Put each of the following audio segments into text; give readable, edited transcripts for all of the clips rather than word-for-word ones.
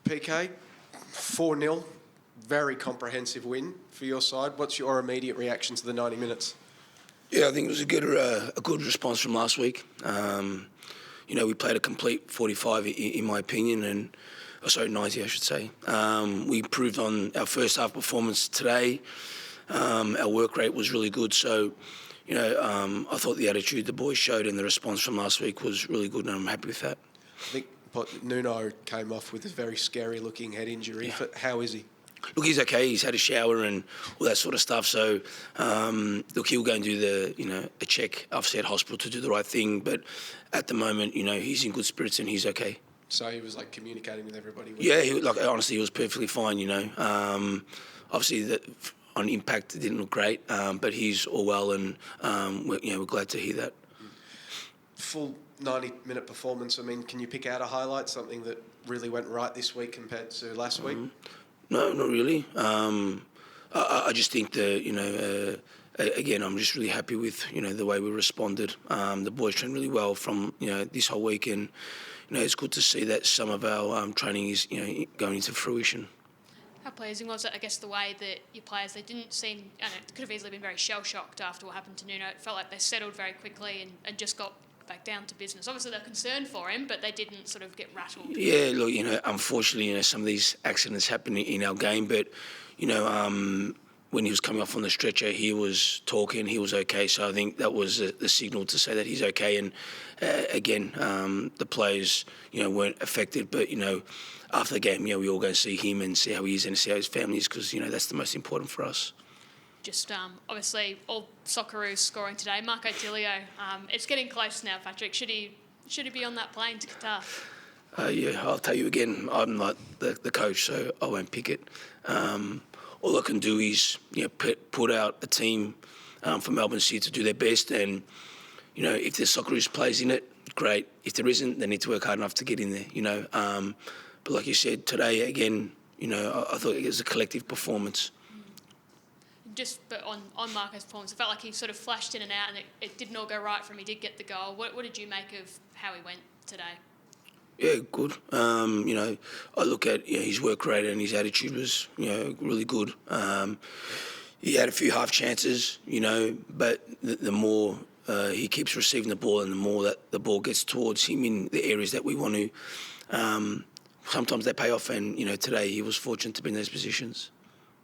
PK, 4-0, very comprehensive win for your side. What's your immediate reaction to the 90 minutes? Yeah, I think it was a good response from last week. We played a complete 45 in my opinion, and 90 I should say. We improved on our first half performance today. Our work rate was really good, so I thought the attitude the boys showed and the response from last week was really good, and I'm happy with that. I think Nuno came off with a very scary looking head injury. Yeah. How is he? Look, he's okay. He's had a shower and all that sort of stuff. So, he'll go and do a check, obviously at hospital, to do the right thing. But at the moment, he's in good spirits and he's okay. So he was communicating with everybody. Honestly, he was perfectly fine. Obviously on impact it didn't look great, but he's all well, and we're glad to hear that. Full 90-minute performance. I mean, can you pick out a highlight, something that really went right this week compared to last week? No, not really. I just think that, again, I'm just really happy with, the way we responded. The boys trained really well from, this whole week, and, it's good to see that some of our training is, going into fruition. How pleasing was it, I guess, the way that your players, they didn't seem, it could have easily been very shell-shocked after what happened to Nuno. It felt like they settled very quickly and just got back down to business. Obviously, they're concerned for him, but they didn't sort of get rattled. Yeah, look, unfortunately, some of these accidents happen in our game, but, when he was coming off on the stretcher, he was talking, he was okay. So I think that was the signal to say that he's okay. And, again, the players, weren't affected, but, after the game, we all go and see him and see how he is and see how his family is, because, that's the most important for us. Just obviously all Socceroos scoring today. Marco Tilio, it's getting close now, Patrick. Should he be on that plane to Qatar? Yeah, I'll tell you again, I'm not the coach, so I won't pick it. All I can do is put out a team for Melbourne City to do their best, and if there's Socceroos plays in it, great. If there isn't, they need to work hard enough to get in there. But like you said today, again, I thought it was a collective performance. But on Marco's performance, it felt like he sort of flashed in and out, and it didn't all go right for him. He did get the goal. What did you make of how he went today? Yeah, good. I look at his work rate and his attitude was, really good. He had a few half chances, but the more he keeps receiving the ball and the more that the ball gets towards him in the areas that we want to, sometimes they pay off. And, today he was fortunate to be in those positions.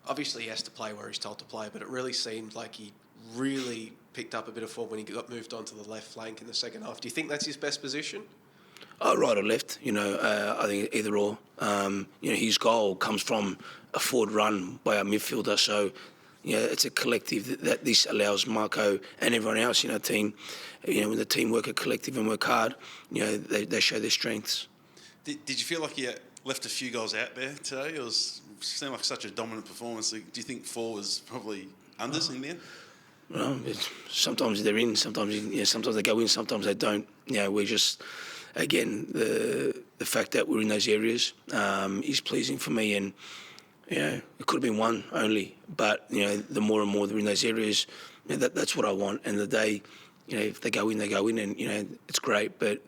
Obviously, he has to play where he's told to play, but it really seemed like he really picked up a bit of form when he got moved on to the left flank in the second half. Do you think that's his best position? Right or left, I think either or. His goal comes from a forward run by our midfielder, so it's a collective that this allows Marco and everyone else in our team. When the team work a collective and work hard, they show their strengths. Did you feel like you left a few goals out there today? It seemed like such a dominant performance. Do you think 4 was probably unders in there? Well, sometimes they're in, sometimes they go in, sometimes they don't. We're just, again, the fact that we're in those areas is pleasing for me, and it could have been 1 only, but the more and more they're in those areas, that's what I want. And the day, if they go in, and it's great, but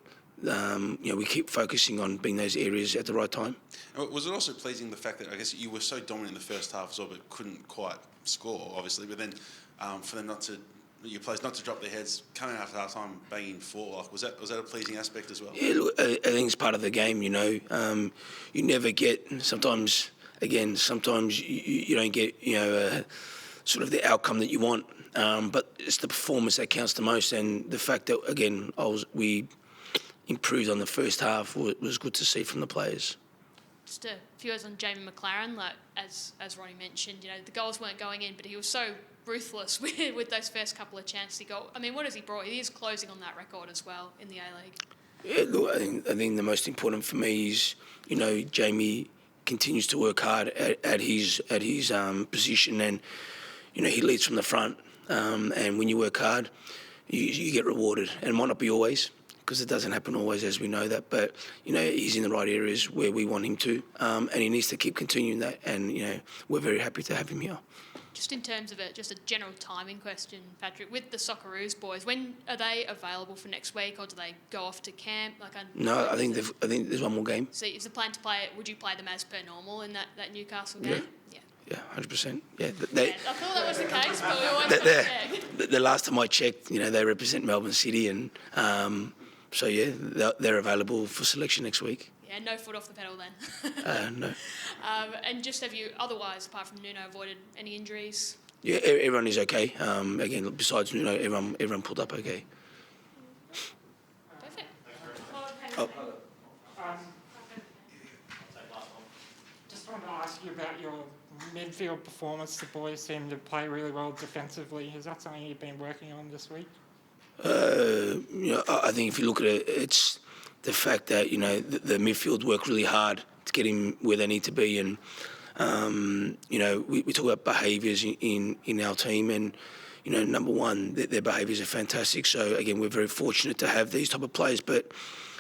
we keep focusing on being those areas at the right time. Was it also pleasing the fact that I guess you were so dominant in the first half as well, but couldn't quite score, obviously, but then for them your players not to drop their heads, coming after half time, banging 4, was that a pleasing aspect as well? Yeah, look, I think it's part of the game. You never get sometimes you don't get sort of the outcome that you want, but it's the performance that counts the most, and the fact that again we improved on the first half was good to see from the players. Just a few words on Jamie McLaren, as Ronnie mentioned, the goals weren't going in, but he was so ruthless with those first couple of chances he got. I mean, what has he brought? He is closing on that record as well in the A-League. Yeah, look, I think the most important for me is, Jamie continues to work hard at his position, and, he leads from the front, and when you work hard, you get rewarded, and it might not be always, because it doesn't happen always, as we know that, but he's in the right areas where we want him to, and he needs to keep continuing that, and we're very happy to have him here. Just in terms of just a general timing question, Patrick, with the Socceroos boys, when are they available for next week, or do they go off to camp? No, I think there's one more game. So is the plan to play? Would you play them as per normal in that Newcastle game? Yeah. Yeah, 100%. Yeah, I thought that was the case, but we always check. The last time I checked, they represent Melbourne City, and so they're available for selection next week. Yeah, no foot off the pedal then. No. And just have you, otherwise, apart from Nuno, avoided any injuries? Yeah, everyone is okay. Again, besides Nuno, everyone pulled up okay. Perfect. Oh. Just wanted to ask you about your midfield performance. The boys seem to play really well defensively. Is that something you've been working on this week? I think if you look at it, it's the fact that the midfield work really hard to get him where they need to be, and we talk about behaviours in our team, and number one, their behaviours are fantastic. So again, we're very fortunate to have these type of players, but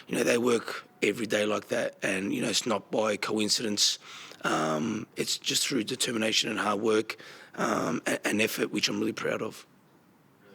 they work every day like that, and it's not by coincidence. It's just through determination and hard work and effort, which I'm really proud of.